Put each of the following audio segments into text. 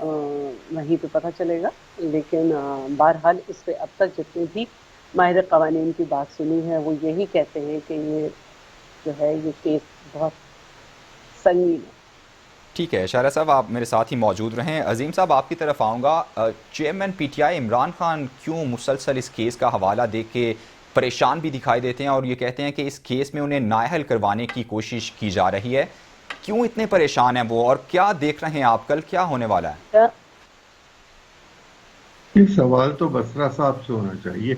وہیں پہ پتہ چلے گا. لیکن بہرحال اس پہ اب تک جتنے بھی ماہر قوانین کی بات سنی ہے وہ یہی کہتے ہیں کہ یہ جو ہے یہ کیس بہت سنگین ہے. ٹھیک ہے شاہرہ صاحب، آپ میرے ساتھ ہی موجود رہیں. عظیم صاحب آپ کی طرف آؤں گا. Chairman P T I Imran Khan کیوں مسلسل اس کیس کا حوالہ دے کے پریشان بھی دکھائی دیتے ہیں اور یہ کہتے ہیں کہ اس کیس میں انہیں نااہل کروانے کی کوشش کی جا رہی ہے؟ کیوں اتنے پریشان ہیں وہ، اور کیا دیکھ رہے ہیں آپ؟ کل کیا ہونے والا ہے؟ یہ سوال تو بسرا صاحب سے ہونا چاہیے،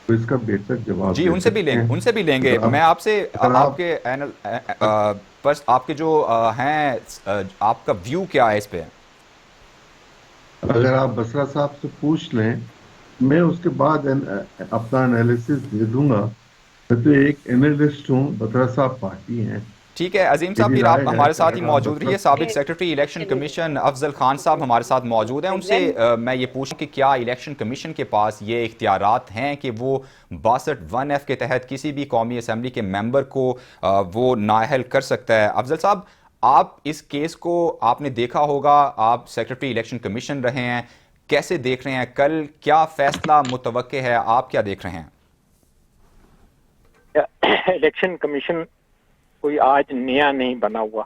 تو اس کا بہتر جواب جی دے ان سے بھی سکتے لیں ہیں. گے، ان سے بھی لیں گے. میں آپ سے آپ کے بس آپ کے جو ہیں آپ کا ویو کیا ہے اس پہ؟ اگر آپ بسرا صاحب سے پوچھ لیں، میں اس کے بعد اپنا انالیسس دے دوں گا. میں تو ایک انالسٹ ہوں، بسرا صاحب پارٹی ہیں. ٹھیک ہے عظیم صاحب، میری پھر رائے آپ ہے ہمارے کہ ساتھ ہی اگر آپ موجود بسرا رہیے. سابق سیکرٹری الیکشن کمیشن افضل خان صاحب ہمارے ساتھ موجود ہیں. ان سے میں یہ پوچھوں کہ کیا الیکشن کمیشن کے پاس یہ اختیارات ہیں کہ وہ 62(1)F کے تحت کسی بھی قومی اسمبلی کے ممبر کو وہ نااہل کر سکتا ہے؟ افضل صاحب، آپ اس کیس کو آپ نے دیکھا ہوگا، آپ سیکرٹری الیکشن کمیشن رہے ہیں، کیسے دیکھ رہے ہیں؟ کل کیا فیصلہ متوقع ہے؟ آپ کیا دیکھ رہے ہیں؟ الیکشن کمیشن کوئی آج نیا نہیں بنا ہوا.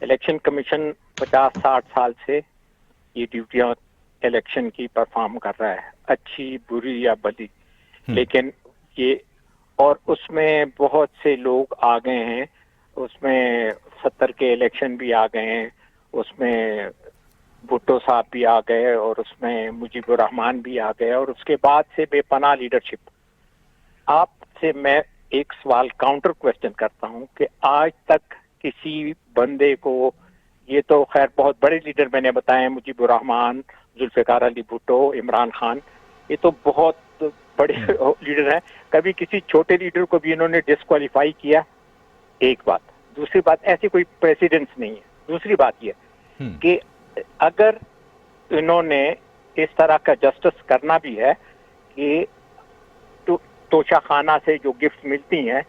الیکشن کمیشن 50-60 سال سے یہ ڈیوٹیاں الیکشن کی پرفارم کر رہا ہے، اچھی بری یا بلی. لیکن یہ اور اس میں بہت سے لوگ آ گئے ہیں، اس میں 70 کے الیکشن بھی آ گئے ہیں، اس میں بھٹو صاحب بھی آ گئے، اور اس میں مجیب الرحمان بھی آ گئے، اور اس کے بعد سے بے پناہ لیڈرشپ. آپ سے میں ایک سوال کاؤنٹر کوسچن کرتا ہوں کہ آج تک کسی بندے کو، یہ تو خیر بہت بڑے لیڈر میں نے بتائے ہیں، مجیب الرحمان، ذوالفقار علی بھٹو، عمران خان، یہ تو بہت بڑے لیڈر ہیں. کبھی کسی چھوٹے لیڈر کو بھی انہوں نے ڈسکوالیفائی کیا؟ ایک بات. دوسری بات، ایسی کوئی پریسیڈنس نہیں ہے. دوسری بات یہ کہ اگر انہوں نے اس طرح کا جسٹس کرنا بھی ہے کہ توشہ خانہ سے جو گفٹ ملتی ہیں،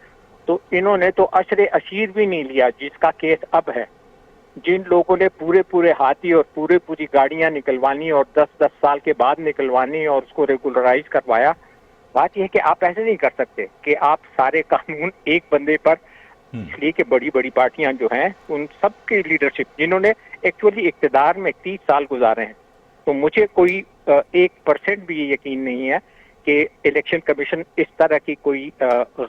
تو انہوں نے تو عشر عشیر بھی نہیں لیا جس کا کیس اب ہے. جن لوگوں نے پورے ہاتھی اور پوری گاڑیاں نکلوانی اور 10 سال کے بعد نکلوانی اور اس کو ریگولرائز کروایا. بات یہ ہے کہ آپ ایسے نہیں کر سکتے کہ آپ سارے قانون ایک بندے پر، اس لیے کہ بڑی بڑی پارٹیاں جو ہیں ان سب کی لیڈرشپ جنہوں نے ایکچولی اقتدار میں 30 سال گزارے ہیں. تو مجھے کوئی 1% بھی یہ یقین نہیں ہے کہ الیکشن کمیشن اس طرح کی کوئی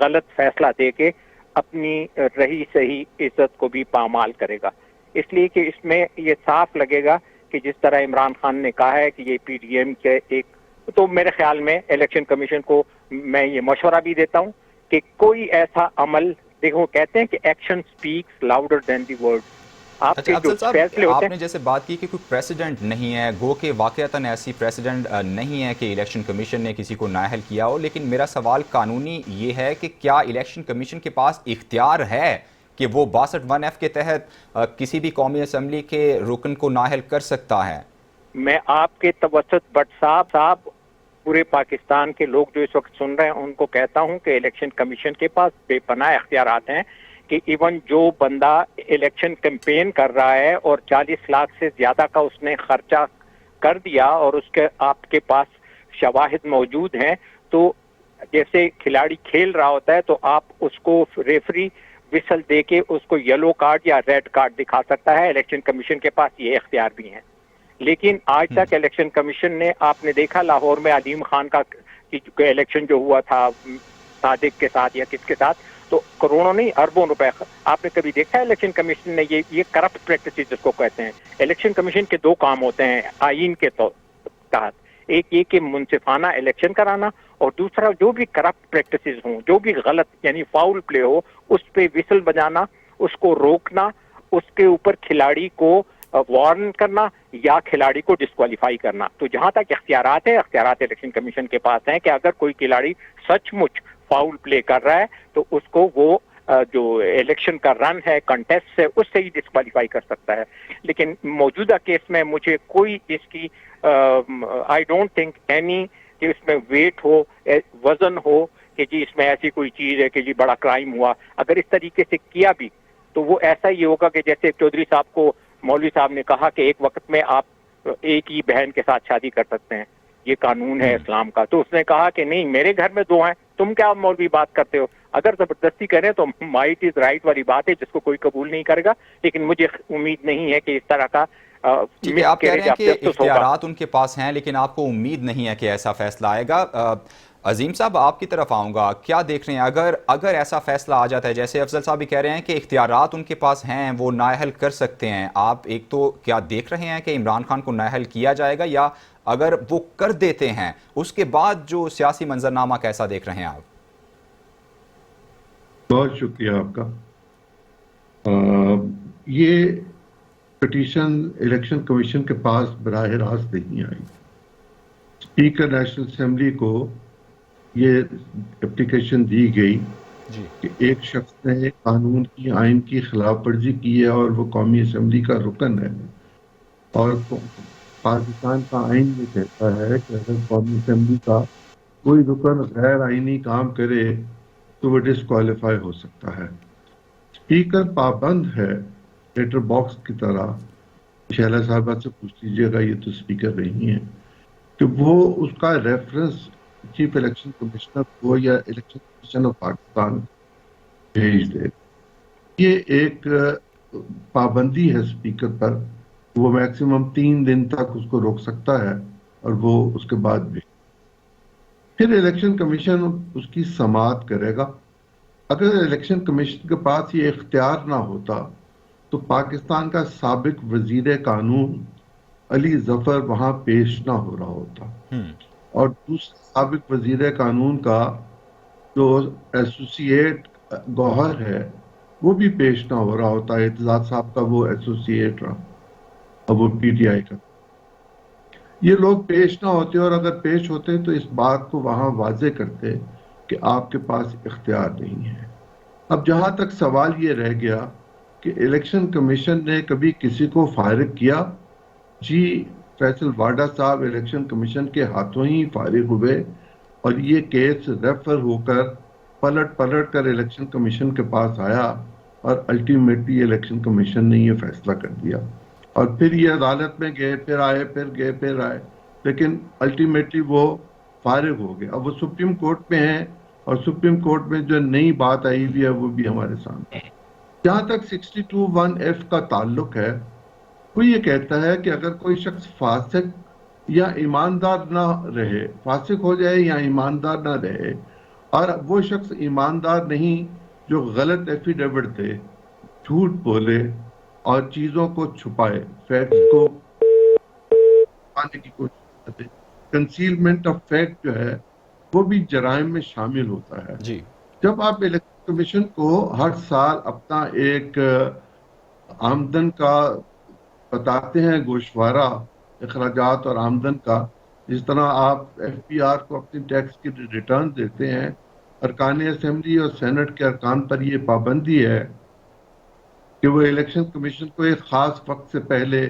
غلط فیصلہ دے کے اپنی رہی صحیح عزت کو بھی پامال کرے گا. اس لیے کہ اس میں یہ صاف لگے گا کہ جس طرح عمران خان نے کہا ہے کہ یہ پی ڈی ایم کے ایک، تو میرے خیال میں الیکشن کمیشن کو میں یہ مشورہ بھی دیتا ہوں کہ کوئی ایسا عمل، دیکھو کہتے ہیں کہ action speaks louder than the word. آپ اچھا کے جو افضل صاحب، فیصلے ہوتے آپ ہیں، نے جیسے بات کی کہ کوئی پریسیڈنٹ نہیں ہے، گو کہ واقعتاً ایسی پریسیڈنٹ نہیں ہے کہ الیکشن کمیشن نے کسی کو نااہل کیا ہو، لیکن میرا سوال قانونی یہ ہے کہ کیا الیکشن کمیشن کے پاس اختیار ہے کہ وہ 62(1)F کے تحت کسی بھی قومی اسمبلی کے رکن کو نااہل کر سکتا ہے؟ میں آپ کے توسط بٹ صاحب پورے پاکستان کے لوگ جو اس وقت سن رہے ہیں ان کو کہتا ہوں کہ الیکشن کمیشن کے پاس بے پناہ اختیارات ہیں کہ ایون جو بندہ الیکشن کیمپین کر رہا ہے اور 40 لاکھ سے زیادہ کا اس نے خرچہ کر دیا اور اس کے آپ کے پاس شواہد موجود ہیں، تو جیسے کھلاڑی کھیل رہا ہوتا ہے تو آپ اس کو ریفری وسل دے کے اس کو یلو کارڈ یا ریڈ کارڈ دکھا سکتا ہے. الیکشن کمیشن کے پاس یہ اختیار بھی ہیں. لیکن آج تک الیکشن کمیشن نے، آپ نے دیکھا لاہور میں علیم خان کا الیکشن جو ہوا تھا صادق کے ساتھ یا کس کے ساتھ، تو کروڑوں نہیں اربوں روپے. آپ نے کبھی دیکھا ہے الیکشن کمیشن نے یہ کرپٹ پریکٹسز جس کو کہتے ہیں؟ الیکشن کمیشن کے 2 کام ہوتے ہیں آئین کے تحت، ایک یہ کہ منصفانہ الیکشن کرانا، اور دوسرا جو بھی کرپٹ پریکٹسز ہوں، جو بھی غلط یعنی فاؤل پلے ہو، اس پہ وسل بجانا، اس کو روکنا، اس کے اوپر کھلاڑی کو وارن کرنا یا کھلاڑی کو ڈسکوالیفائی کرنا. تو جہاں تک اختیارات ہیں، اختیارات الیکشن کمیشن کے پاس ہیں کہ اگر کوئی کھلاڑی سچ مچ فاؤل پلے کر رہا ہے تو اس کو وہ جو الیکشن کا رن ہے، کنٹیسٹ ہے، اس سے ہی ڈسکوالیفائی کر سکتا ہے. لیکن موجودہ کیس میں مجھے کوئی اس کی آئی ڈونٹ تھنک اینی کہ اس میں ویٹ ہو، وزن ہو کہ جی اس میں ایسی کوئی چیز ہے کہ جی بڑا کرائم ہوا. اگر اس طریقے سے کیا بھی تو وہ ایسا ہی ہوگا کہ جیسے چودھری صاحب کو مولوی صاحب نے کہا کہ ایک وقت میں آپ ایک ہی بہن کے ساتھ شادی کر سکتے ہیں، یہ قانون ہے اسلام کا. تو اس نے کہا کہ نہیں، میرے گھر میں 2 ہیں، تم کیا مولوی بات کرتے ہو؟ اگر زبردستی کریں تو مائٹ از رائٹ والی بات ہے جس کو کوئی قبول نہیں کرے گا، لیکن مجھے امید نہیں ہے کہ اس طرح کا ٹھیک ہے، آپ کہہ رہے ہیں کہ اختیارات ان کے پاس ہیں لیکن آپ کو امید نہیں ہے کہ ایسا فیصلہ آئے گا. عظیم صاحب آپ کی طرف آؤں گا، کیا دیکھ رہے ہیں اگر ایسا فیصلہ آ جاتا ہے؟ جیسے افضل صاحب بھی کہہ رہے ہیں کہ اختیارات ان کے پاس ہیں، وہ نااہل کر سکتے ہیں. آپ ایک تو کیا دیکھ رہے ہیں کہ عمران خان کو نااہل کیا جائے گا، یا اگر وہ کر دیتے ہیں اس کے بعد جو سیاسی منظرنامہ کیسا دیکھ رہے ہیں آپ؟ بہت شکریہ آپ کا. یہ پٹیشن الیکشن کمیشن کے پاس براہ راست نہیں آئی. اسپیکر نیشنل اسمبلی کو یہ اپلیکیشن دی گئی کہ ایک شخص نے قانون کی، آئین کی خلاف ورزی کی ہے اور وہ قومی اسمبلی کا رکن ہے، اور پاکستان کا آئین یہ کہتا ہے کہ اگر قومی اسمبلی کا کوئی رکن غیر آئینی کام کرے تو وہ ڈسکوالیفائی ہو سکتا ہے. اسپیکر پابند ہے لیٹر باکس کی طرح. شہلا صاحبہ سے پوچھ لیجیے گا، یہ تو اسپیکر نہیں ہے، کہ وہ اس کا ریفرنس چیف الیکشن کمشنر کو یا الیکشن کمیشن آف پاکستان بھیج دے. یہ ایک پابندی ہے اسپیکر پر، وہ میکسیمم 3 دن تک اس کو روک سکتا ہے اور وہ اس کے بعد بھی پھر الیکشن کمیشن اس کی سماعت کرے گا. اگر الیکشن کمیشن کے پاس یہ اختیار نہ ہوتا تو پاکستان کا سابق وزیر قانون علی ظفر وہاں پیش نہ ہو رہا ہوتا، اور دوسرے سابق وزیر قانون کا جو ایسوسیٹ گوہر ہے وہ بھی پیش نہ ہو رہا ہوتا. اعتزاز صاحب کا وہ ایسوسیٹ رہا اور وہ پی ٹی آئی کا. یہ لوگ پیش نہ ہوتے، اور اگر پیش ہوتے تو اس بات کو وہاں واضح کرتے کہ آپ کے پاس اختیار نہیں ہے. اب جہاں تک سوال یہ رہ گیا کہ الیکشن کمیشن نے کبھی کسی کو فارغ کیا، جی فیصل واڈا صاحب الیکشن کمیشن کے ہاتھوں ہی فارغ ہوئے، اور یہ کیس ریفر ہو کر پلٹ کر الیکشن کمیشن کے پاس آیا، اور الٹیمیٹلی الیکشن کمیشن نے یہ فیصلہ کر دیا. اور پھر یہ عدالت میں گئے، پھر آئے، پھر آئے، لیکن الٹیمیٹلی وہ فارغ ہو گئے. اب وہ سپریم کورٹ میں ہیں، اور سپریم کورٹ میں جو نئی بات آئی ہوئی ہے وہ بھی ہمارے سامنے. جہاں تک 62(1)(f) کا تعلق ہے، وہ یہ کہتا ہے کہ اگر کوئی شخص فاسق یا ایماندار نہ رہے، فاسق ہو جائے یا ایماندار نہ رہے، اور وہ شخص ایماندار نہیں جو غلط ایفیڈیوٹ دے، جھوٹ بولے اور چیزوں کو چھپائے، فیکٹس کو چھپانے کی کوشش کرے، کنسیلمنٹ آف فیکٹ جو ہے وہ بھی جرائم میں شامل ہوتا ہے. جب آپ الیکشن کمیشن کو ہر سال اپنا ایک آمدن کا بتاتے ہیں گوشوارہ، اخراجات اور آمدن کا، جس طرح آپ ایف پی آر کو اپنی ٹیکس کی ریٹرن دیتے ہیں، ارکان اسمبلی اور سینٹ کے ارکان پر یہ پابندی ہے کہ وہ الیکشن کمیشن کو ایک خاص وقت سے پہلے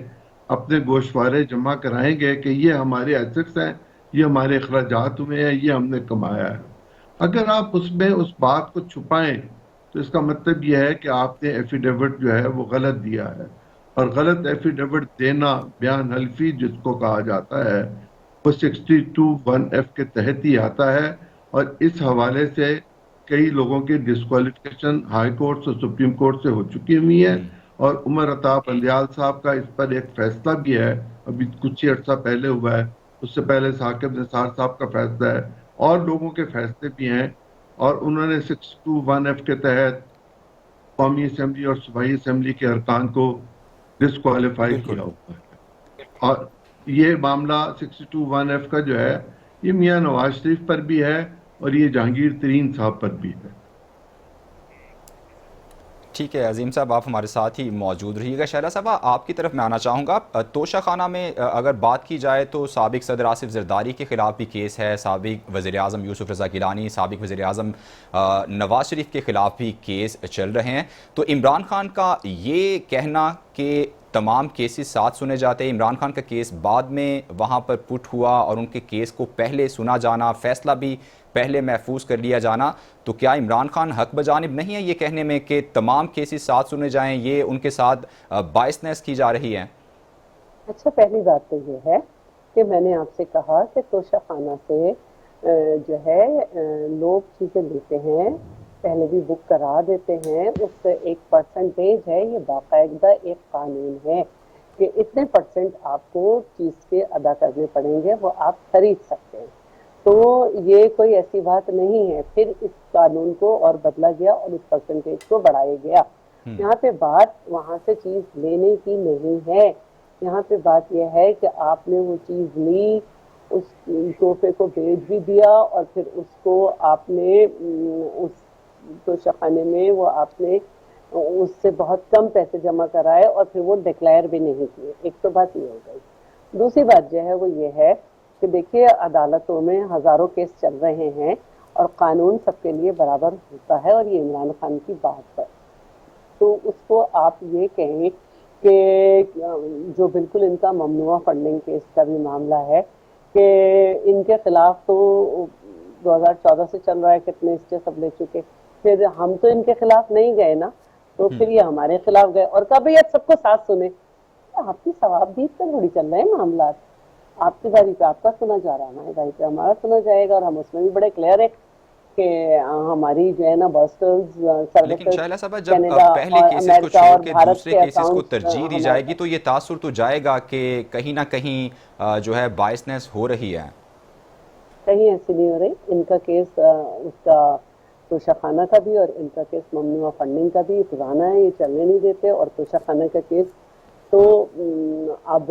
اپنے گوشوارے جمع کرائیں گے کہ یہ ہمارے ایسٹس ہیں، یہ ہمارے اخراجات ہوئے ہیں، یہ ہم نے کمایا ہے. اگر آپ اس میں اس بات کو چھپائیں تو اس کا مطلب یہ ہے کہ آپ نے ایفیڈیوٹ جو ہے وہ غلط دیا ہے، اور غلط ایفیڈیوٹ دینا، بیان حلفی جس کو کہا جاتا ہے، وہ 62(1)(f) کے تحت ہی آتا ہے. اور اس حوالے سے کئی لوگوں کی ڈسکوالیفیکیشن ہائی کورٹ اور سپریم کورٹ سے ہو چکی ہوئی ہے، اور عمر عطا بندیال صاحب کا اس پر ایک فیصلہ بھی ہے، ابھی کچھ ہی عرصہ پہلے ہوا ہے. اس سے پہلے ثاقب نثار صاحب کا فیصلہ ہے، اور لوگوں کے فیصلے بھی ہیں، اور انہوں نے 62(1)(f) کے تحت قومی اسمبلی اور صوبائی اسمبلی کے ارکان کو ڈسکوالیفائی کیا ہوا ہے. اور یہ معاملہ 62(1)(f) کا جو ہے یہ میاں نواز شریف پر بھی ہے اور یہ جہانگیر ترین صاحب پر بھی ہے. ٹھیک ہے عظیم صاحب، آپ ہمارے ساتھ ہی موجود رہیے گا. شہلا صاحبہ آپ کی طرف میں آنا چاہوں گا. توشہ خانہ میں اگر بات کی جائے تو سابق صدر آصف زرداری کے خلاف بھی کیس ہے، سابق وزیر اعظم یوسف رضا گیلانی، سابق وزیر اعظم نواز شریف کے خلاف بھی کیس چل رہے ہیں. تو عمران خان کا یہ کہنا کہ تمام کیسز ساتھ سنے جاتے ہیں، عمران خان کا کیس بعد میں وہاں پر پٹ ہوا اور ان کے کیس کو پہلے سنا جانا، فیصلہ بھی پہلے محفوظ کر لیا جانا، تو کیا عمران خان حق بجانب نہیں ہے یہ کہنے میں کہ تمام کیسز ساتھ سنے جائیں؟ یہ ان کے ساتھ باعثنیس کی جا رہی ہے. اچھا، پہلی بات تو یہ ہے کہ میں نے آپ سے کہا کہ توشہ خانہ سے جو ہے لوگ چیزیں لیتے ہیں، پہلے بھی بک کرا دیتے ہیں، اس سے ایک پرسنٹیج ہے، یہ باقاعدہ ایک قانون ہے کہ اتنے پرسنٹ آپ کو چیز کے ادا کرنے پڑیں گے، وہ آپ خرید سکتے ہیں. تو یہ کوئی ایسی بات نہیں ہے. پھر اس قانون کو اور بدلا گیا اور اس پرسنٹیج کو بڑھایا گیا. یہاں پہ بات وہاں سے چیز لینے کی نہیں ہے، یہاں پہ بات یہ ہے کہ آپ نے وہ چیز لی، اس تحفے کو بیچ بھی دیا، اور پھر اس کو آپ نے اس توشہ خانے میں وہ آپ نے اس سے بہت کم پیسے جمع کرائے اور پھر وہ ڈکلیئر بھی نہیں کیے. ایک تو بات یہ ہو گئی. دوسری بات جو ہے وہ یہ ہے کہ دیکھیے عدالتوں میں ہزاروں کیس چل رہے ہیں اور قانون سب کے لیے برابر ہوتا ہے، اور یہ عمران خان کی بات ہے. تو اس کو آپ یہ کہیں کہ جو بالکل ان کا ممنوع فنڈنگ کیس کا بھی معاملہ ہے کہ ان کے خلاف تو 2014 سے چل رہا ہے، کتنے اسٹے سب لے چکے، پھر ہم تو ان کے خلاف نہیں گئے نا، تو پھر یہ ہمارے خلاف گئے اور کبھی یہ سب کو ساتھ سنے. آپ کی ثواب دید پر تھوڑی چل رہے ہیں معاملات. آپ کی باری پہ آپ کا سنا جا رہا ہے، ہماری باری پہ ہمارا سنا جائے گا، اور ہم اس میں بھی بڑے کلیئر ہیں کہ ہماری جو ہے نا بسٹرز لیکن سروسز شائلہ صاحبہ جب کینیڈا پہلے اور کیسز کو امریکہ چھوڑ اور کے بھارت دوسرے کے کیسز کو اکاؤنٹس ترجیح دی جائے گی تو یہ تاثر تو جائے گا کہ کہیں نہ کہیں جو ہے بائسنس ہو رہی ہے. کہیں ایسی نہیں ہو رہی. ان کا کیس اس کا توشہ خانہ کا بھی اور ان کا کیس ممنوع فنڈنگ کا بھی پرانا ہے، یہ چلنے نہیں دیتے. اور توشہ خانہ کا کیس تو اب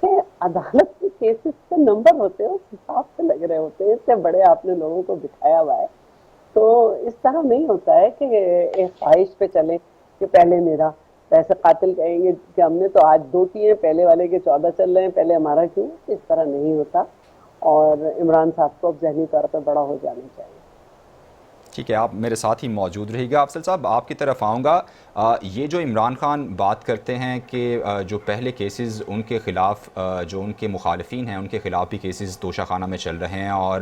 کہ عدالت کے کیسز کے نمبر ہوتے ہیں اس حساب سے لگ رہے ہوتے ہیں، اتنے بڑے آپ نے لوگوں کو بٹھایا ہوا ہے. تو اس طرح نہیں ہوتا ہے کہ ایک خواہش پہ چلیں کہ پہلے میرا پیسے قاتل کہیں گے کہ ہم نے تو آج 2 کیے، پہلے والے کے 14 چل رہے ہیں، پہلے ہمارا کیوں. اس طرح نہیں ہوتا. اور عمران صاحب کو اب ذہنی طور پہ بڑا ہو جانا چاہیے. ٹھیک ہے، آپ میرے ساتھ ہی موجود رہے گا. افضل صاحب آپ کی طرف آؤں گا. یہ جو عمران خان بات کرتے ہیں کہ جو پہلے کیسز ان کے خلاف جو ان کے مخالفین ہیں ان کے خلاف بھی کیسز توشہ خانہ میں چل رہے ہیں، اور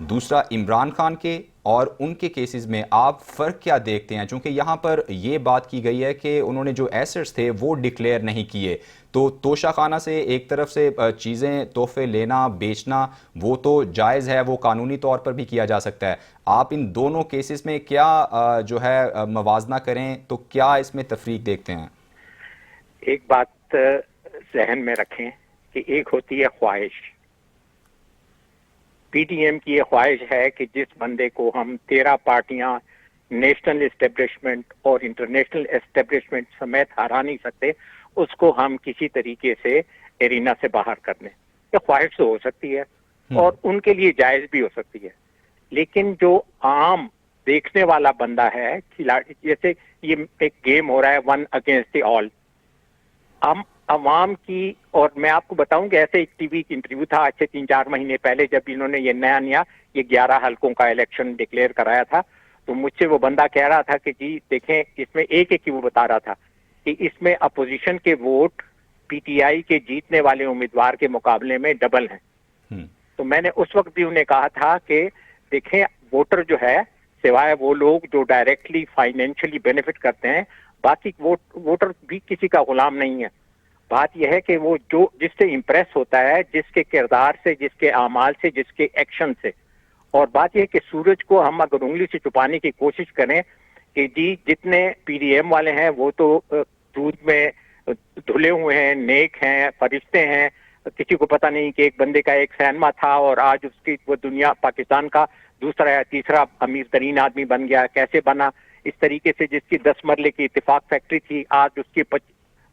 دوسرا عمران خان کے اور ان کے کیسز میں آپ فرق کیا دیکھتے ہیں؟ چونکہ یہاں پر یہ بات کی گئی ہے کہ انہوں نے جو ایسٹس تھے وہ ڈکلیئر نہیں کیے، تو توشہ خانہ سے ایک طرف سے چیزیں تحفے لینا بیچنا وہ تو جائز ہے، وہ قانونی طور پر بھی کیا جا سکتا ہے. آپ ان دونوں کیسز میں کیا جو ہے موازنہ کریں تو کیا اس میں تفریق دیکھتے ہیں؟ ایک بات ذہن میں رکھیں کہ ایک ہوتی ہے خواہش. پی ٹی ایم کی یہ خواہش ہے کہ جس بندے کو ہم 13 پارٹیاں نیشنل اسٹیبلشمنٹ اور انٹرنیشنل اسٹیبلشمنٹ سمیت ہرا نہیں سکتے، اس کو ہم کسی طریقے سے ایرینا سے باہر کر دیں. یہ خواہش تو ہو سکتی ہے اور ان کے لیے جائز بھی ہو سکتی ہے، لیکن جو عام دیکھنے والا بندہ ہے، جیسے یہ ایک گیم ہو رہا ہے ون اگینسٹ دی آل، ہم عوام کی. اور میں آپ کو بتاؤں کہ ایسے ایک ٹی وی انٹرویو تھا آج سے 3-4 مہینے پہلے جب انہوں نے یہ نیا یہ 11 حلقوں کا الیکشن ڈکلیئر کرایا تھا، تو مجھ سے وہ بندہ کہہ رہا تھا کہ جی دیکھیں اس میں ایک کی وہ بتا رہا تھا کہ اس میں اپوزیشن کے ووٹ پی ٹی آئی کے جیتنے والے امیدوار کے مقابلے میں ڈبل ہیں. تو میں نے اس وقت بھی انہیں کہا تھا کہ دیکھیں ووٹر جو ہے سوائے وہ لوگ جو ڈائریکٹلی فائنینشلی بینیفٹ کرتے ہیں، باقی ووٹر بھی کسی کا غلام نہیں ہے. بات یہ ہے کہ وہ جو جس سے امپریس ہوتا ہے، جس کے کردار سے، جس کے اعمال سے، جس کے ایکشن سے. اور بات یہ ہے کہ سورج کو ہم اگر انگلی سے چھپانے کی کوشش کریں کہ جی جتنے پی ڈی ایم والے ہیں وہ تو دودھ میں دھلے ہوئے ہیں، نیک ہیں، فرشتے ہیں، کسی کو پتہ نہیں کہ ایک بندے کا ایک سینما تھا اور آج اس کی وہ دنیا پاکستان کا دوسرا یا تیسرا امیر ترین آدمی بن گیا. کیسے بنا؟ اس طریقے سے جس کی 10 مرلے کی اتفاق فیکٹری تھی آج اس کی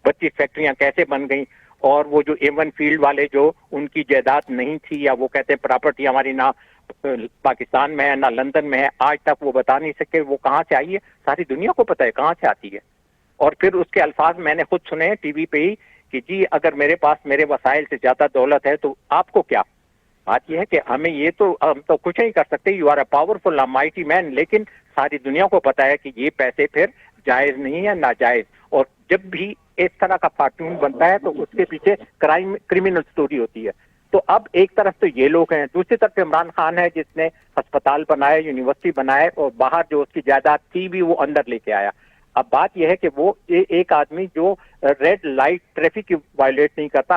25 فیکٹریاں کیسے بن گئیں. اور وہ جو ایون فیلڈ والے جو ان کی جائیداد نہیں تھی، یا وہ کہتے ہیں پراپرٹی ہماری نہ پاکستان میں ہے نہ لندن میں ہے، آج تک وہ بتا نہیں سکے وہ کہاں سے آئی ہے. ساری دنیا کو پتہ ہے کہاں سے آتی ہے. اور پھر اس کے الفاظ میں نے خود سنے ٹی وی پہ ہی کہ جی اگر میرے پاس میرے وسائل سے زیادہ دولت ہے تو آپ کو کیا. بات یہ ہے کہ ہمیں یہ تو ہم تو کچھ نہیں کر سکتے، you are a powerful mighty man, لیکن ساری دنیا کو پتا ہے کہ یہ پیسے پھر جائز نہیں ہے، ناجائز. اور جب بھی اس طرح کا فارچون بنتا ہے تو اس کے پیچھے کرمنل سٹوری ہوتی ہے. تو اب ایک طرف تو یہ لوگ ہیں، دوسری طرف عمران خان ہے جس نے ہسپتال بنائے، یونیورسٹی بنائے، اور باہر جو اس کی جائیداد تھی بھی وہ اندر لے کے آیا. اب بات یہ ہے کہ وہ ایک آدمی جو ریڈ لائٹ ٹریفک کی وائلیٹ نہیں کرتا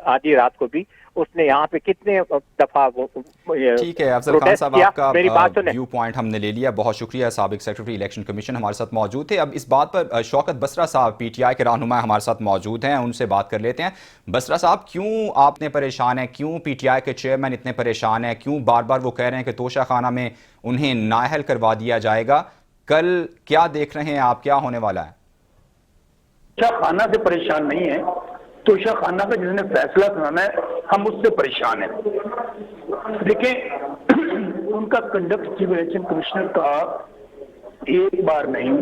آدھی رات کو بھی، اس نے یہاں پہ کتنے دفعہ ٹھیک ہے افضل خان صاحب، آپ کا ویو پوائنٹ ہم نے لے لیا، بہت شکریہ. سابق سیکرٹری الیکشن کمیشن ہمارے ساتھ موجود تھے. اب اس بات پر شوکت بسرا صاحب پی ٹی آئی کے رہنما ہمارے ساتھ موجود ہیں، ان سے بات کر لیتے ہیں. بسرا صاحب، کیوں آپ اتنے پریشان ہیں؟ کیوں پی ٹی آئی کے چیئرمین اتنے پریشان ہیں؟ کیوں بار بار وہ کہہ رہے ہیں کہ توشہ خانہ میں انہیں نااہل کروا دیا جائے گا؟ کل کیا دیکھ رہے ہیں آپ، کیا ہونے والا ہے؟ توشہ خانہ سے پریشان نہیں ہے، توشہ خانہ کا جس نے فیصلہ سنانا ہے ہم اس سے پریشان ہیں. دیکھیں ان کا کنڈکٹ چیف الیکشن کمشنر کا ایک بار نہیں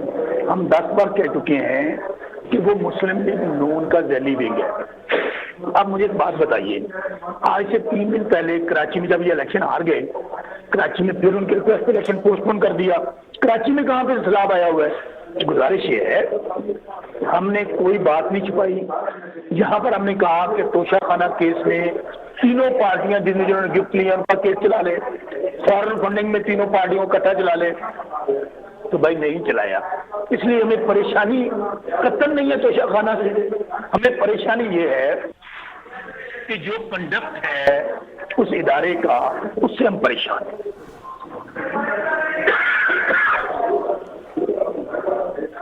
ہم 10 بار کہہ چکے ہیں کہ وہ مسلم لیگ نون کا ذیلی ونگ ہے. اب مجھے ایک بات بتائیے، آج سے 3 دن پہلے کراچی میں جب یہ الیکشن ہار گئے، کراچی میں پھر ان کے ریکویسٹ الیکشن پوسٹ پون کر دیا. کراچی میں کہاں پہ سیلاب آیا ہوا ہے؟ گزارش یہ ہے، ہم نے کوئی بات نہیں چھپائی. یہاں پر ہم نے کہا کہ توشہ خانہ کیس میں تینوں پارٹیاں جنہوں نے گفٹ لیا ان کا کیس چلا لے، فارن فنڈنگ میں تینوں پارٹیوں کو اکٹھا چلا لے. تو بھائی نہیں چلایا. اس لیے ہمیں پریشانی قطعاً نہیں ہے توشہ خانہ سے، ہمیں پریشانی یہ ہے کہ جو کنڈکٹ ہے اس ادارے کا، اس سے ہم پریشان ہیں.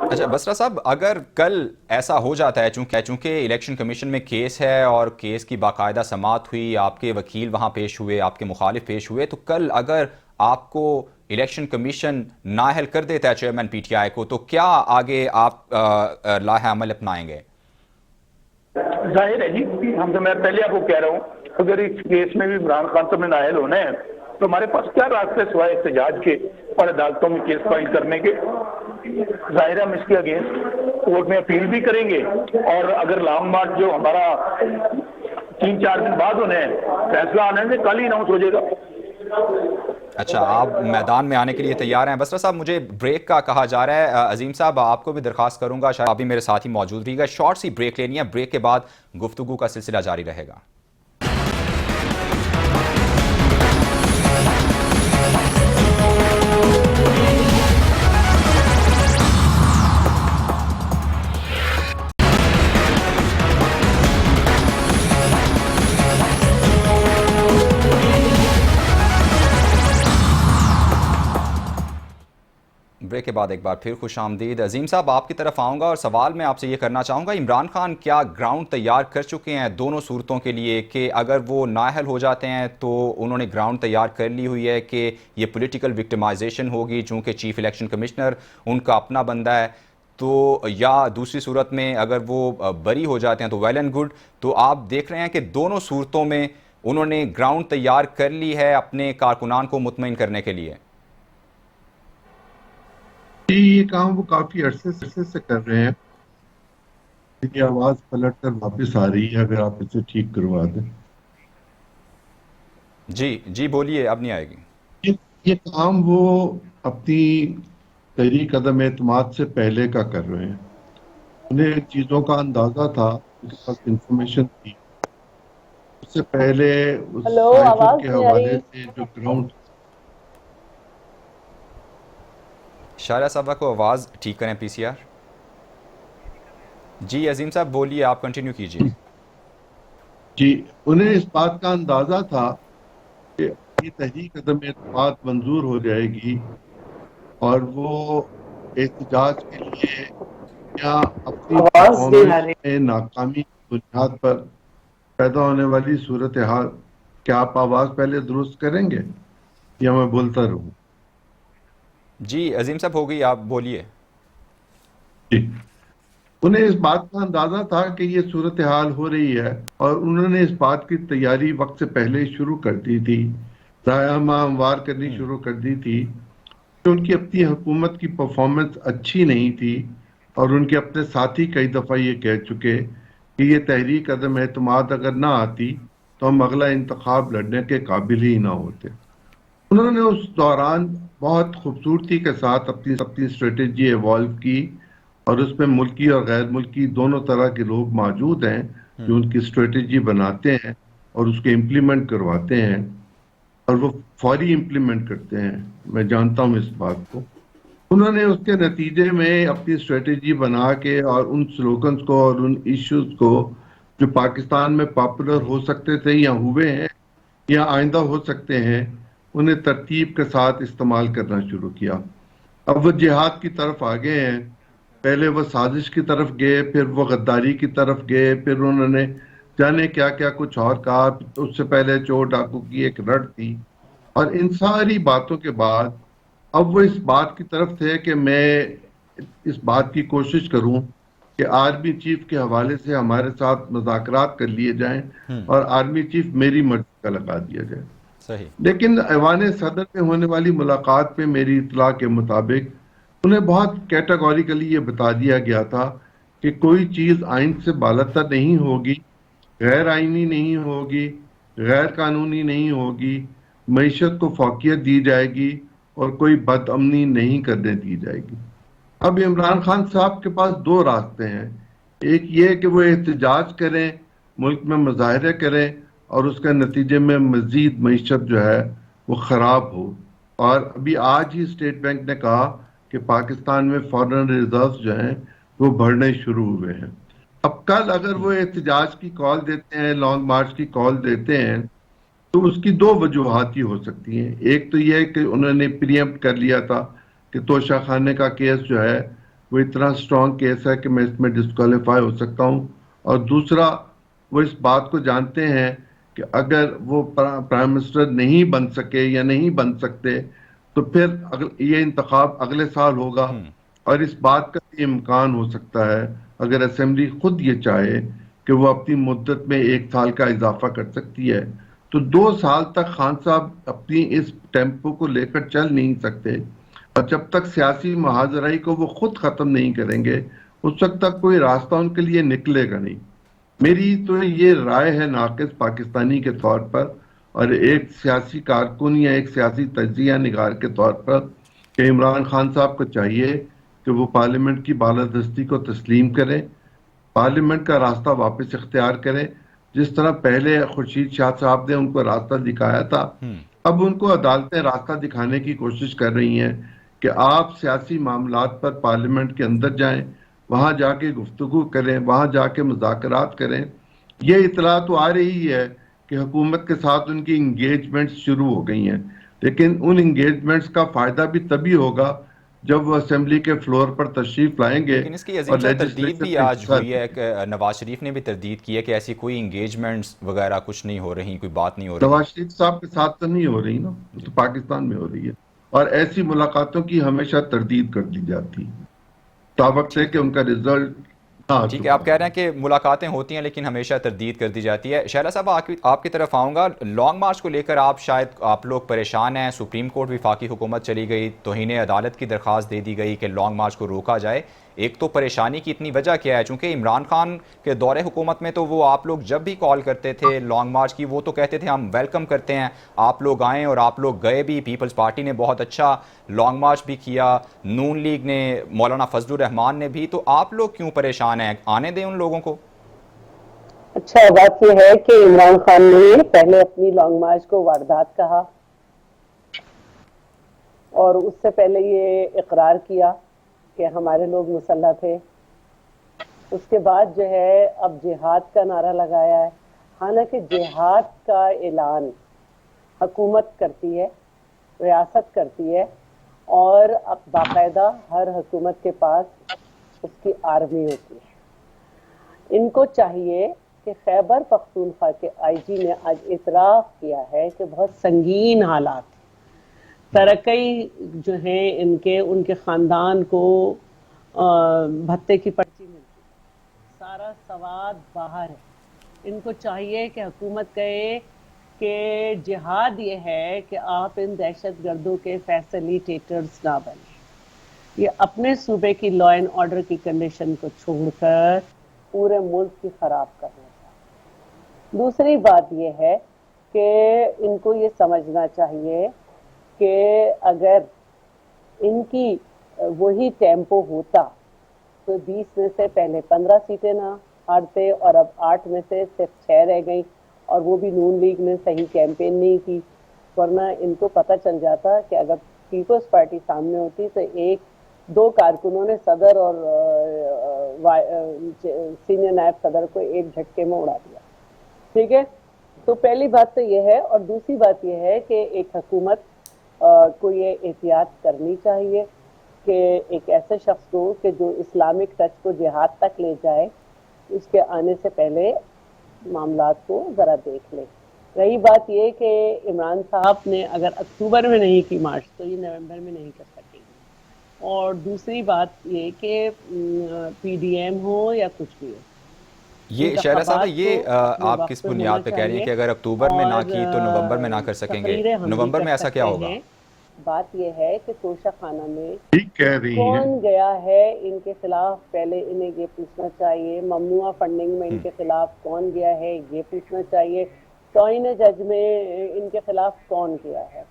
اچھا بسرا صاحب، اگر کل ایسا ہو جاتا ہے، چونکہ الیکشن کمیشن میں کیس ہے اور کیس کی باقاعدہ سماعت ہوئی، آپ کے وکیل وہاں پیش ہوئے، آپ کے مخالف پیش ہوئے، تو کل اگر آپ کو الیکشن کمیشن نااہل کر دیتا ہے چیئرمین پی ٹی آئی کو، تو کیا آگے آپ لائحہ عمل اپنائیں گے؟ ظاہر ہے جی، میں پہلے آپ کو کہہ رہا ہوں، اگر اس کیس میں بھی عمران خان صاحب نے نااہل ہونا ہے تو ہمارے پاس کیا راستے سوائے احتجاج کے اور عدالتوں میں کیس فائل کرنے کے. ظاہر ہم اس کے اگینسٹ کورٹ میں اپیل بھی کریں گے، اور اگر لانگ مارچ جو ہمارا 3-4 دن بعد ہونا ہے، فیصلہ آنے سے کل ہی اناؤنس ہو جائے گا. اچھا، آپ میدان میں آنے کے لیے تیار ہیں؟ بسرا صاحب، مجھے بریک کا کہا جا رہا ہے. عظیم صاحب، آپ کو بھی درخواست کروں گا، شاید آپ بھی میرے ساتھ ہی موجود رہیے گا. شارٹ سی بریک لینی ہے، بریک کے بعد گفتگو کا سلسلہ جاری رہے گا. بریک کے بعد ایک بار پھر خوش آمدید. عظیم صاحب، آپ کی طرف آؤں گا اور سوال میں آپ سے یہ کرنا چاہوں گا، عمران خان کیا گراؤنڈ تیار کر چکے ہیں دونوں صورتوں کے لیے کہ اگر وہ نااہل ہو جاتے ہیں تو انہوں نے گراؤنڈ تیار کر لی ہوئی ہے کہ یہ پولیٹیکل وکٹمائزیشن ہوگی چونکہ چیف الیکشن کمشنر ان کا اپنا بندہ ہے، تو یا دوسری صورت میں اگر وہ بری ہو جاتے ہیں تو ویل اینڈ گڈ. تو آپ دیکھ رہے ہیں کہ دونوں صورتوں میں انہوں نے گراؤنڈ تیار کر لی ہے اپنے کارکنان کو مطمئن کرنے کے لیے؟ یہ کام وہ کافی عرصے سے کر رہے ہیں. یہ آواز پلٹ کر واپس آ رہی ہے، اگر آپ اسے ٹھیک کروا دیں. جی بولیے، اب نہیں آئے گی. یہ کام وہ اپنی تحریک عدم اعتماد سے پہلے کا کر رہے ہیں. انہیں چیزوں کا اندازہ تھا، اس وقت انفارمیشن تھی. اس سے پہلے اس سائفر کے حوالے سے جو گراؤنڈ. شارع صاحبہ کو آواز ٹھیک کریں پی سی آر. جی عظیم صاحب بولیے، آپ کنٹینیو کیجیے. جی، انہیں اس بات کا اندازہ تھا کہ یہ تحریک عدم اعتماد منظور ہو جائے گی اور وہ احتجاج کے لیے یا اپنی پرفارمنس میں ناکامی کی بنیاد پر پیدا ہونے والی صورتحال. کیا آپ آواز پہلے درست کریں گے یا میں بولتا رہوں؟ جی عظیم صاحب ہو گئی، آپ بولیے. جی، انہیں اس بات کا اندازہ تھا کہ یہ صورتحال ہو رہی ہے اور انہوں نے اس بات کی تیاری وقت سے پہلے شروع کر دی تھی، رہنما ہموار کرنی شروع کر دی تھی کہ ان کی اپنی حکومت کی پرفارمنس اچھی نہیں تھی، اور ان کے اپنے ساتھی کئی دفعہ یہ کہہ چکے کہ یہ تحریک عدم اعتماد اگر نہ آتی تو ہم اگلا انتخاب لڑنے کے قابل ہی نہ ہوتے. انہوں نے اس دوران بہت خوبصورتی کے ساتھ اپنی اسٹریٹجی ایوالو کی، اور اس میں ملکی اور غیر ملکی دونوں طرح کے لوگ موجود ہیں جو ان کی اسٹریٹجی بناتے ہیں اور اس کے امپلیمنٹ کرواتے ہیں، اور وہ فوری امپلیمنٹ کرتے ہیں. میں جانتا ہوں اس بات کو. انہوں نے اس کے نتیجے میں اپنی اسٹریٹجی بنا کے اور ان سلوگنز کو اور ان ایشوز کو جو پاکستان میں پاپولر ہو سکتے تھے یا ہوئے ہیں یا آئندہ ہو سکتے ہیں، انہیں ترتیب کے ساتھ استعمال کرنا شروع کیا۔ اب وہ جہاد کی طرف آگے ہیں، پہلے وہ سازش کی طرف گئے، پھر وہ غداری کی طرف گئے، پھر انہوں نے جانے کیا کیا کچھ اور کہا، اس سے پہلے چور ڈاکو کی ایک رٹ تھی، اور ان ساری باتوں کے بعد اب وہ اس بات کی طرف تھے کہ میں اس بات کی کوشش کروں کہ آرمی چیف کے حوالے سے ہمارے ساتھ مذاکرات کر لیے جائیں اور آرمی چیف میری مرضی کا لگا دیا جائے۔ صحیح۔ لیکن ایوان صدر میں ہونے والی ملاقات میں میری اطلاع کے مطابق انہیں بہت کیٹاگوریکلی یہ بتا دیا گیا تھا کہ کوئی چیز آئین سے بالاتر نہیں ہوگی، غیر آئینی نہیں ہوگی، غیر قانونی نہیں ہوگی، معیشت کو فوقیت دی جائے گی اور کوئی بد امنی نہیں کرنے دی جائے گی۔ اب عمران خان صاحب کے پاس دو راستے ہیں، ایک یہ کہ وہ احتجاج کریں، ملک میں مظاہرے کریں اور اس کے نتیجے میں مزید معیشت جو ہے وہ خراب ہو، اور ابھی آج ہی اسٹیٹ بینک نے کہا کہ پاکستان میں فارن ریزروز جو ہیں وہ بڑھنے شروع ہوئے ہیں۔ اب کل اگر وہ احتجاج کی کال دیتے ہیں، لانگ مارچ کی کال دیتے ہیں، تو اس کی دو وجوہات ہی ہو سکتی ہیں۔ ایک تو یہ کہ انہوں نے پریمپٹ کر لیا تھا کہ توشہ خانے کا کیس جو ہے وہ اتنا سٹرونگ کیس ہے کہ میں اس میں ڈسکوالیفائی ہو سکتا ہوں، اور دوسرا وہ اس بات کو جانتے ہیں کہ اگر وہ پرائم منسٹر نہیں بن سکے یا نہیں بن سکتے تو پھر یہ انتخاب اگلے سال ہوگا، اور اس بات کا بھی امکان ہو سکتا ہے اگر اسمبلی خود یہ چاہے کہ وہ اپنی مدت میں 1 سال کا اضافہ کر سکتی ہے، تو 2 سال تک خان صاحب اپنی اس ٹیمپو کو لے کر چل نہیں سکتے، اور جب تک سیاسی محاذرائی کو وہ خود ختم نہیں کریں گے اس وقت تک کوئی راستہ ان کے لیے نکلے گا نہیں۔ میری تو یہ رائے ہے ناقص پاکستانی کے طور پر اور ایک سیاسی کارکن یا ایک سیاسی تجزیہ نگار کے طور پر، کہ عمران خان صاحب کو چاہیے کہ وہ پارلیمنٹ کی بالادستی کو تسلیم کریں، پارلیمنٹ کا راستہ واپس اختیار کریں، جس طرح پہلے خورشید شاہ صاحب نے ان کو راستہ دکھایا تھا۔ اب ان کو عدالتیں راستہ دکھانے کی کوشش کر رہی ہیں کہ آپ سیاسی معاملات پر پارلیمنٹ کے اندر جائیں، وہاں جا کے گفتگو کریں، وہاں جا کے مذاکرات کریں۔ یہ اطلاع تو آ رہی ہے کہ حکومت کے ساتھ ان کی انگیجمنٹس شروع ہو گئی ہیں، لیکن ان انگیجمنٹس کا فائدہ بھی تبھی ہوگا جب وہ اسمبلی کے فلور پر تشریف لائیں گے، لیکن اس کی اور عظیم صاحب تردید لیجسلیچر بھی میں آج حصہ ہوئی ہے کہ نواز شریف نے بھی تردید کی ہے کہ ایسی کوئی انگیجمنٹس وغیرہ کچھ نہیں ہو رہی، کوئی بات نہیں ہو رہی۔ نواز شریف صاحب کے ساتھ تو نہیں ہو رہی نا، وہ تو پاکستان میں ہو رہی ہے، اور ایسی ملاقاتوں کی ہمیشہ تردید کر دی جاتی ہے تا وقت ہے کہ ان کا رزلٹ نہ ٹھیک ہے، آپ کہہ رہے ہیں کہ ملاقاتیں ہوتی ہیں لیکن ہمیشہ تردید کر دی جاتی ہے۔ شہلا صاحب آپ کی طرف آؤں گا، لانگ مارچ کو لے کر آپ لوگ پریشان ہیں، سپریم کورٹ وفاقی حکومت چلی گئی، توہین عدالت کی درخواست دے دی گئی کہ لانگ مارچ کو روکا جائے۔ ایک تو پریشانی کی اتنی وجہ کیا ہے؟ چونکہ عمران خان کے دور حکومت میں تو وہ آپ لوگ جب بھی کال کرتے تھے لانگ مارچ کی وہ تو کہتے تھے ہم ویلکم کرتے ہیں، آپ لوگ آئیں، اور آپ لوگ گئے بھی۔ پیپلز پارٹی نے بہت اچھا لانگ مارچ بھی کیا، نون لیگ نے، مولانا فضل الرحمان نے بھی، تو آپ لوگ کیوں پریشان ہیں؟ آنے دیں ان لوگوں کو۔ اچھا، بات یہ ہے کہ عمران خان نے پہلے اپنی لانگ مارچ کو واردات کہا، اور اس سے پہلے یہ اقرار کیا کہ ہمارے لوگ مسلح تھے۔ اس کے بعد جو ہے اب جہاد کا نعرہ لگایا ہے، حالانکہ جہاد کا اعلان حکومت کرتی ہے، ریاست کرتی ہے، اور اب باقاعدہ ہر حکومت کے پاس اس کی آرمی ہوتی ہے۔ ان کو چاہیے کہ خیبر پختونخوا کے آئی جی نے آج اعتراف کیا ہے کہ بہت سنگین حالات ہیں، ترقی جو ہیں ان کے خاندان کو بھتے کی پرچی ملتی ہے، سارا سواد باہر ہے۔ ان کو چاہیے کہ حکومت کہے کہ جہاد یہ ہے کہ آپ ان دہشت گردوں کے فیسیلیٹیٹرز نہ بنیں، یہ اپنے صوبے کی لا اینڈ آرڈر کی کنڈیشن کو چھوڑ کر پورے ملک کی خراب کرنا چاہیے۔ دوسری بات یہ ہے کہ ان کو یہ سمجھنا چاہیے کہ اگر ان کی وہی ٹیمپو ہوتا تو 20 میں سے پہلے 15 سیٹیں نہ ہارتے، اور اب 8 میں سے صرف 6 رہ گئیں، اور وہ بھی نون لیگ نے صحیح کیمپین نہیں کی، ورنہ ان کو پتہ چل جاتا کہ اگر پیپلز پارٹی سامنے ہوتی تو ایک 2 کارکنوں نے صدر اور سینئر نائب صدر کو ایک جھٹکے میں اڑا دیا. ٹھیک ہے, تو پہلی بات تو یہ ہے. اور دوسری بات یہ ہے کہ ایک حکومت کو یہ احتیاط کرنی چاہیے کہ ایک ایسے شخص کو کہ جو اسلامک ٹچ کو جہاد تک لے جائے, اس کے آنے سے پہلے معاملات کو ذرا دیکھ لے. رہی بات یہ کہ عمران صاحب نے اگر اکتوبر میں نہیں کی مارچ تو یہ نومبر میں نہیں کر سکیں گے. اور دوسری بات یہ کہ پی ڈی ایم ہو یا کچھ بھی ہو, یہ شہلا صاحبہ یہ آپ کس بنیاد پہ کہہ رہی ہیں کہ اگر اکتوبر میں نہ کی تو نومبر میں نہ کر سکیں گے؟ نومبر میں ایسا کیا ہوگا؟ بات یہ ہے کہ توشہ خانہ میں کہہ رہی ہیں کون گیا ہے ان کے خلاف, پہلے انہیں یہ پوچھنا چاہیے. ممنوعہ فنڈنگ میں ان کے خلاف کون گیا ہے یہ پوچھنا چاہیے. توہین جج میں ان کے خلاف کون گیا ہے.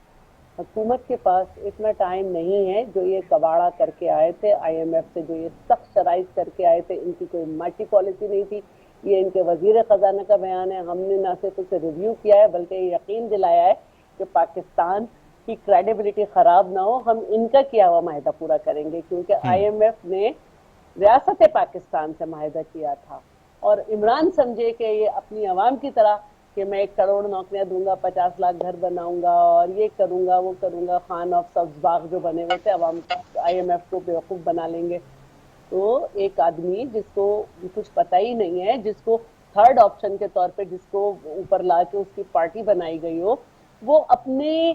حکومت کے پاس اتنا ٹائم نہیں ہے. جو یہ کباڑہ کر کے آئے تھے آئی ایم ایف سے, جو یہ سخت شرائط کر کے آئے تھے, ان کی کوئی ملٹی پالیسی نہیں تھی. یہ ان کے وزیر خزانہ کا بیان ہے. ہم نے نہ صرف اسے ریویو کیا ہے بلکہ یہ یقین دلایا ہے کہ پاکستان کی کریڈیبلٹی خراب نہ ہو, ہم ان کا کیا ہوا معاہدہ پورا کریں گے. کیونکہ آئی ایم ایف نے ریاست پاکستان سے معاہدہ کیا تھا اور عمران سمجھے کہ یہ اپنی عوام کی طرح کہ میں 1 کروڑ نوکریاں دوں گا, 50 لاکھ گھر بناؤں گا اور یہ کروں گا وہ کروں گا. خان آف سبز باغ جو بنے ہوئے تھے عوام آئی ایم ایف کو بیوقوف بنا لیں گے. تو ایک آدمی جس کو کچھ پتہ ہی نہیں ہے, جس کو تھرڈ آپشن کے طور پہ جس کو اوپر لا کے اس کی پارٹی بنائی گئی ہو, وہ اپنے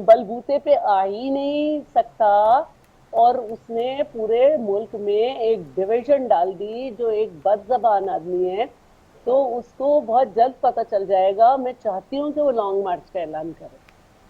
بلبوتے پہ آ ہی نہیں سکتا. اور اس نے پورے ملک میں ایک ڈویژن ڈال دی. جو ایک بد زبان آدمی ہے تو اس کو بہت جلد پتہ چل جائے گا. میں چاہتی ہوں کہ وہ لانگ مارچ کا اعلان کرے.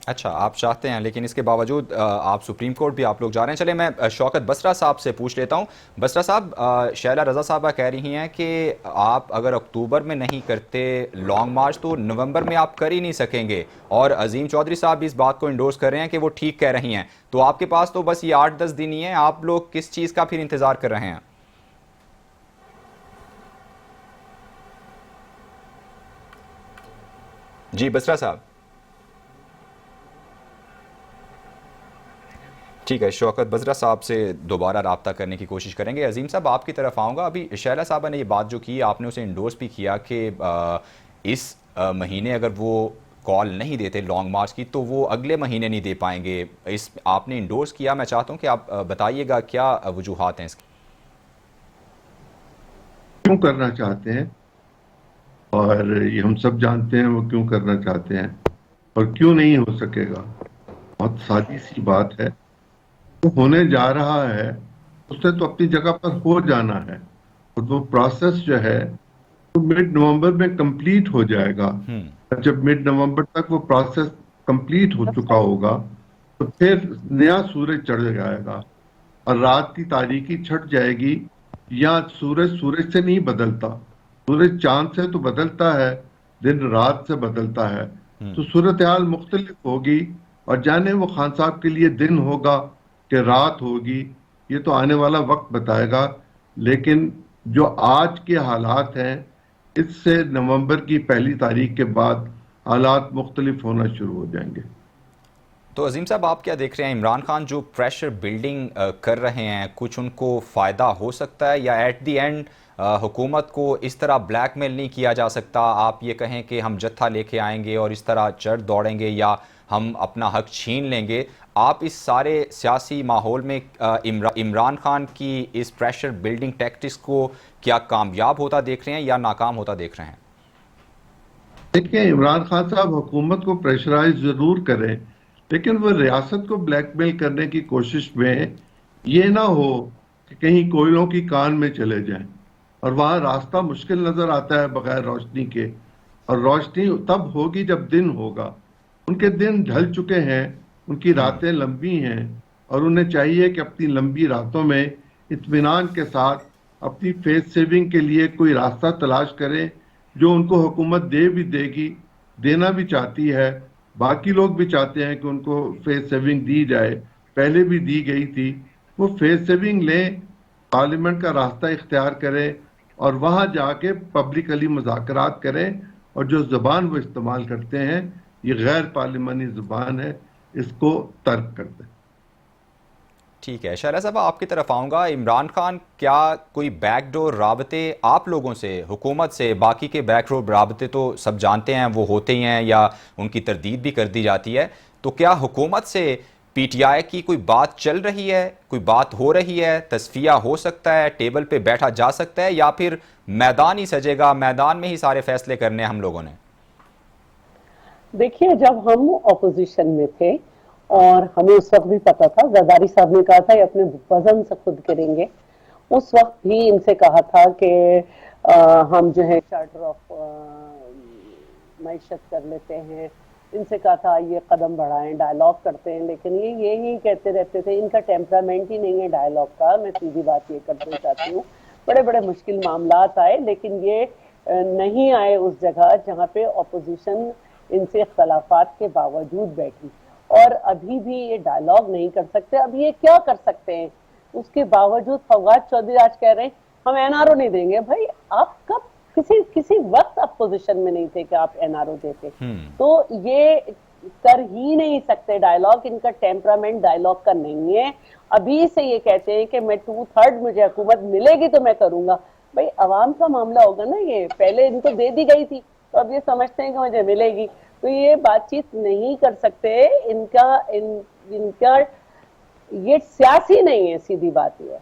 اچھا آپ چاہتے ہیں, لیکن اس کے باوجود آپ سپریم کورٹ بھی آپ لوگ جا رہے ہیں. چلے میں شوکت بسرا صاحب سے پوچھ لیتا ہوں. بسرا صاحب, شہلا رضا صاحبہ کہہ رہی ہیں کہ آپ اگر اکتوبر میں نہیں کرتے لانگ مارچ تو نومبر میں آپ کر ہی نہیں سکیں گے, اور عظیم چودھری صاحب بھی اس بات کو انڈورس کر رہے ہیں کہ وہ ٹھیک کہہ رہی ہیں. تو آپ کے پاس تو بس یہ 8-10 دن ہی ہیں, آپ لوگ کس چیز کا پھر انتظار کر رہے ہیں؟ جی بسرا صاحب. ٹھیک ہے, شوکت بزرا صاحب سے دوبارہ رابطہ کرنے کی کوشش کریں گے. عظیم صاحب آپ کی طرف آؤں گا. ابھی شہلا صاحبہ نے یہ بات جو کی, آپ نے اسے انڈورس بھی کیا کہ اس مہینے اگر وہ کال نہیں دیتے لانگ مارچ کی تو وہ اگلے مہینے نہیں دے پائیں گے. اس آپ نے انڈورس کیا. میں چاہتا ہوں کہ آپ بتائیے گا کیا وجوہات ہیں اس کی. کیوں کرنا چاہتے ہیں, اور یہ ہم سب جانتے ہیں وہ کیوں کرنا چاہتے ہیں اور کیوں نہیں ہو سکے گا. بہت سادی سی بات ہے. وہ ہونے جا رہا ہے اس نے تو اپنی جگہ پر ہو جانا ہے, اور وہ پروسیس جو ہے وہ مڈ نومبر میں کمپلیٹ ہو جائے گا. جب مڈ نومبر تک وہ پروسیس کمپلیٹ ہو چکا ہوگا تو پھر نیا سورج چڑھ جائے گا اور رات کی تاریکی چھٹ جائے گی. یا سورج سے نہیں بدلتا, سورج چاند سے تو بدلتا ہے, دن رات سے بدلتا ہے. تو صورتحال مختلف ہوگی, اور جانے وہ خان صاحب کے لیے دن ہوگا کہ رات ہوگی, یہ تو آنے والا وقت بتائے گا. لیکن جو آج کے حالات ہیں اس سے نومبر کی 1 تاریخ کے بعد حالات مختلف ہونا شروع ہو جائیں گے. تو عظیم صاحب آپ کیا دیکھ رہے ہیں, عمران خان جو پریشر بلڈنگ کر رہے ہیں کچھ ان کو فائدہ ہو سکتا ہے, یا ایٹ دی اینڈ حکومت کو اس طرح بلیک میل نہیں کیا جا سکتا؟ آپ یہ کہیں کہ ہم جتھا لے کے آئیں گے اور اس طرح چڑھ دوڑیں گے یا ہم اپنا حق چھین لیں گے. آپ اس سارے سیاسی ماحول میں عمران خان کی اس پریشر بلڈنگ ٹیکٹکس کو کیا کامیاب ہوتا دیکھ رہے ہیں یا ناکام ہوتا دیکھ رہے ہیں؟ دیکھیں, عمران خان صاحب حکومت کو پریشرائز ضرور کریں, لیکن وہ ریاست کو بلیک میل کرنے کی کوشش میں یہ نہ ہو کہ کہیں کوئلوں کی کان میں چلے جائیں اور وہاں راستہ مشکل نظر آتا ہے بغیر روشنی کے, اور روشنی تب ہوگی جب دن ہوگا. ان کے دن ڈھل چکے ہیں, ان کی راتیں لمبی ہیں, اور انہیں چاہیے کہ اپنی لمبی راتوں میں اطمینان کے ساتھ اپنی فیس سیونگ کے لیے کوئی راستہ تلاش کریں جو ان کو حکومت دے بھی دے گی, دینا بھی چاہتی ہے. باقی لوگ بھی چاہتے ہیں کہ ان کو فیس سیونگ دی جائے, پہلے بھی دی گئی تھی. وہ فیس سیونگ لیں, پارلیمنٹ کا راستہ اختیار کریں اور وہاں جا کے پبلکلی مذاکرات کریں, اور جو زبان وہ استعمال کرتے ہیں یہ غیر پارلیمانی زبان ہے, اس کو ترک کر دیں. ٹھیک ہے شہلا صاحب آپ کی طرف آؤں گا. عمران خان کیا کوئی بیک ڈور رابطے آپ لوگوں سے, حکومت سے, باقی کے بیک ڈور رابطے تو سب جانتے ہیں وہ ہوتے ہی ہیں یا ان کی تردید بھی کر دی جاتی ہے, تو کیا حکومت سے پی ٹی آئی کی کوئی بات چل رہی ہے, کوئی بات ہو رہی ہے, تصفیہ ہو سکتا ہے, ٹیبل پہ بیٹھا جا سکتا ہے, یا پھر میدان ہی سجے گا, میدان میں ہی سارے فیصلے کرنے ہم لوگوں نے؟ دیکھیے جب ہم اپوزیشن میں تھے اور ہمیں اس وقت بھی پتا تھا, زرداری صاحب نے کہا تھا یہ اپنے وزن سے خود کریں گے, اس وقت بھی ان سے کہا تھا کہ ہم جو ہے چارٹر آف معیشت کر لیتے ہیں, ان سے کہا تھا یہ قدم بڑھائیں, ڈائلاگ کرتے ہیں, لیکن یہ یہی کہتے رہتے تھے. ان کا ٹیمپرامنٹ ہی نہیں ہے ڈائلاگ کا, میں سیدھی بات یہ کرنا چاہتی ہوں. بڑے بڑے مشکل معاملات آئے لیکن یہ نہیں آئے اس جگہ جہاں پہ اپوزیشن ان سے اختلافات کے باوجود بیٹھی, اور ابھی بھی یہ ڈائلاگ نہیں کر سکتے. اب یہ کیا کر سکتے ہیں اس کے باوجود؟ فواد چودھری آج کہہ رہے ہیں ہم این آر او نہیں دیں گے. بھائی آپ کب کسی وقت آپ پوزیشن میں نہیں تھے کہ آپ این آر او دیتے, تو یہ کر ہی نہیں سکتے ڈائلاگ. ان کا ٹیمپرامنٹ ڈائلاگ کا نہیں ہے. ابھی سے یہ کہتے ہیں کہ میں 2/3 مجھے حکومت ملے گی تو میں کروں گا. بھائی عوام کا معاملہ ہوگا نا, یہ پہلے ان کو دے دی گئی تھی تو اب یہ سمجھتے ہیں کہ مجھے ملے گی, تو یہ بات چیت نہیں کر سکتے. ان کا یہ سیاسی نہیں ہے, سیدھی بات یہ ہے.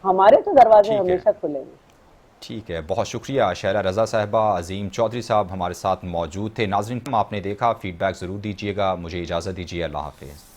ہمارے تو دروازے ہمیشہ کھلے ہیں. ٹھیک ہے, بہت شکریہ شہلا رضا صاحبہ. عظیم چودھری صاحب ہمارے ساتھ موجود تھے. ناظرین آپ نے دیکھا, فیڈ بیک ضرور دیجیے گا. مجھے اجازت دیجیے, اللہ حافظ.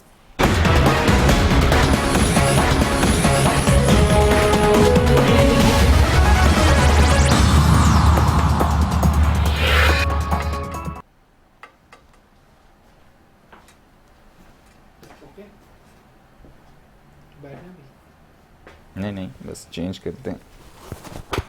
نہیں بس چینج کرتے ہیں.